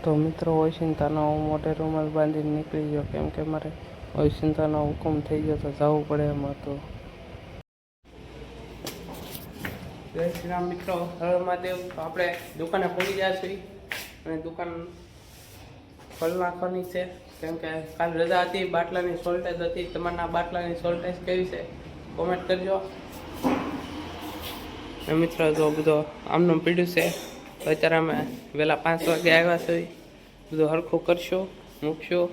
તો મિત્રો ઓશિંતાનો હું મોટે રૂમાલ બાંધીને નીકળી ગયો, કેમ કે મારે ઓશિંતાનો હુકમ થઈ ગયો તો જવું પડે એમ હતું. જય શ્રી રામ મિત્રો, હર મહાદેવ. તો આપણે દુકાને પહોંચી ગયા છીએ અને દુકાન ખોલી નાખવાની છે, કેમ કે કાલ રજા હતી, બાટલાની શોર્ટેજ હતી. તમારના બાટલાની શોર્ટેજ કેવી છે કોમેન્ટ કરજો. મિત્રો જો બધો આમનું પીડ્યું છે, તો અત્યારે અમે વહેલા 5 વાગે આવ્યા છીએ. બધું હરખું કરશું, મૂકશું.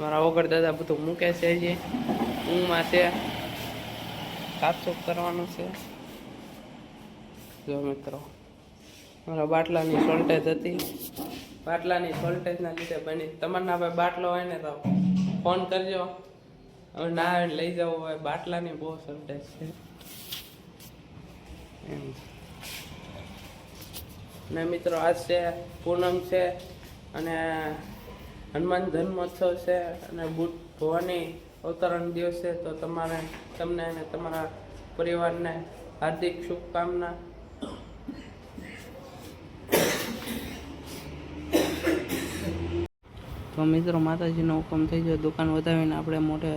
મારા વગર દાદા બધું મૂકે છે, હજી ઊંઘમાં છે, સાફસૂફ કરવાનું છે. જો મિત્રો મારા બાટલાની શોર્ટેજ હતી, બાટલાની શોર્ટેજના લીધે બની. તમારના ભાઈ બાટલો હોય ને તો ફોન કરજો, હવે ના આવે લઈ જવું હોય. બાટલાની બહુ શોર્ટેજ છે એમ. ને મિત્રો આજ છે પૂનમ છે અને હનુમાન જન્મોત્સવ છે અને બુદ્ધ ભવાની અવતરણ દિવસ છે. તો તમને અને તમારા પરિવારને હાર્દિક શુભકામના. તો મિત્રો માતાજીનો હુકમ થઈ ગયો, દુકાન વધાવીને આપણે મોઢે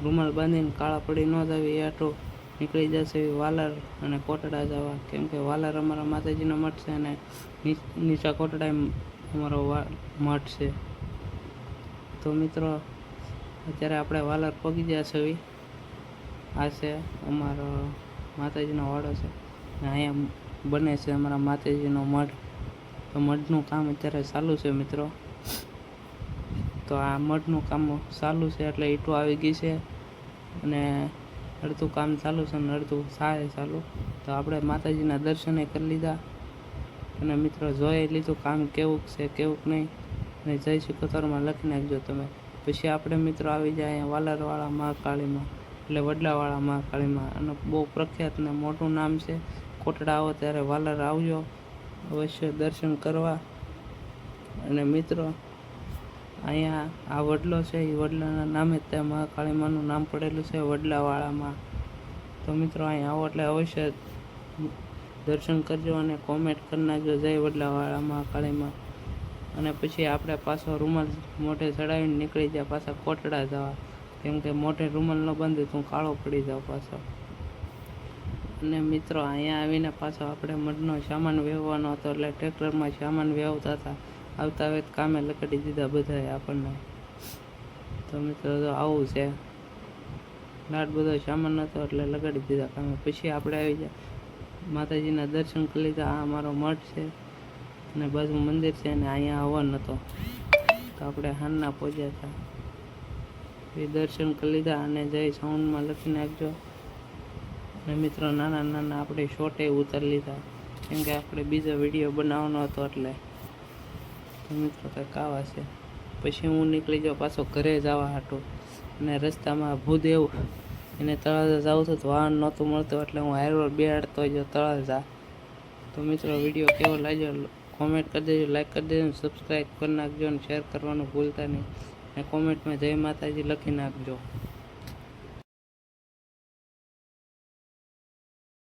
રૂમાલ બાંધીને કાળા પડી ન જાવી એ આટલું નીકળી જશે વાલર અને કોટડા જવા, કેમ કે વાલર અમારા માતાજીનો મઠ છે અને નીચા કોટડા અમારો મઠ છે. તો મિત્રો અત્યારે આપણે વાલર પગી ગયા છે. આ છે અમારો માતાજીનો વાડો છે અને અહીંયા બને છે અમારા માતાજીનો મઠ. તો મઠનું કામ અત્યારે ચાલુ છે મિત્રો. તો આ મઠનું કામ ચાલુ છે એટલે ઈંટો આવી ગઈ છે અને અડધું કામ ચાલુ છે અને અડધું થાય ચાલુ. તો આપણે માતાજીના દર્શને કરી લીધા અને મિત્રો જોઈ લીધું કામ કેવું છે કેવું નહીં, અને જય શિકોતરમાં લખી નાખજો તમે. પછી આપણે મિત્રો આવી જાય અહીંયા વાલરવાળા મહાકાળીમાં, એટલે વડલાવાળા મહાકાળીમાં, અને બહુ પ્રખ્યાત ને મોટું નામ છે. કોટડા આવો ત્યારે વાલર આવજો અવશ્ય દર્શન કરવા. અને મિત્રો અહીંયા આ વડલો છે, એ વડલાના નામે જ ત્યાં મહાકાળીમાનું નામ પડેલું છે, વડલાવાળામાં. તો મિત્રો અહીંયા આવો એટલે અવશ્ય દર્શન કરજો અને કોમેન્ટ કરી નાખજો જય વડલાવાળા મહાકાળીમાં. અને પછી આપણે પાછો રૂમાલ મોઢે ચડાવીને નીકળી જાય પાછા કોટડા જવા, કેમ કે મોઢે રૂમાલ ન બાંધે તો કાળો પડી જાવ પાછો. અને મિત્રો અહીંયા આવીને પાછો આપણે મઢનો સામાન વહેવાનો હતો, એટલે ટ્રેક્ટરમાં સામાન વહેવતા હતા. આવતા હવે કામે લગાડી દીધા બધાએ આપણને. તો મિત્રો તો આવું છે, લાટ બધો સામાન હતો એટલે લગાડી દીધા કામે. પછી આપણે આવી જાય માતાજીના દર્શન કરી લીધા. આ અમારો મઠ છે અને બાજુ મંદિર છે અને અહીંયા હવન હતો. તો આપણે હાનના પહોંચ્યા હતા, એ દર્શન કરી લીધા અને જય સાઉન્ડમાં લખી નાખજો. અને મિત્રો નાના નાના આપણે શોર્ટે ઉતારી લીધા, કેમ કે આપણે બીજો વિડીયો બનાવવાનો હતો એટલે. તો મિત્રો કંઈક આવા છે. પછી હું નીકળી જાઉં પાછો ઘરે જવા હાટું, અને રસ્તામાં ભૂદેવ એને તળાજા જવું હતું તો વાહન નહોતું મળતું, એટલે હું હાઈરોડ બેહાડતો ગયો તળાજા. તો મિત્રો વિડીયો કેવો લાગ્યો કોમેન્ટ કરી દેજો, લાઈક કરી દેજો, સબસ્ક્રાઈબ કરી નાખજો અને શેર કરવાનું ભૂલતા નહીં. અને કોમેન્ટમાં જય માતાજી લખી નાખજો.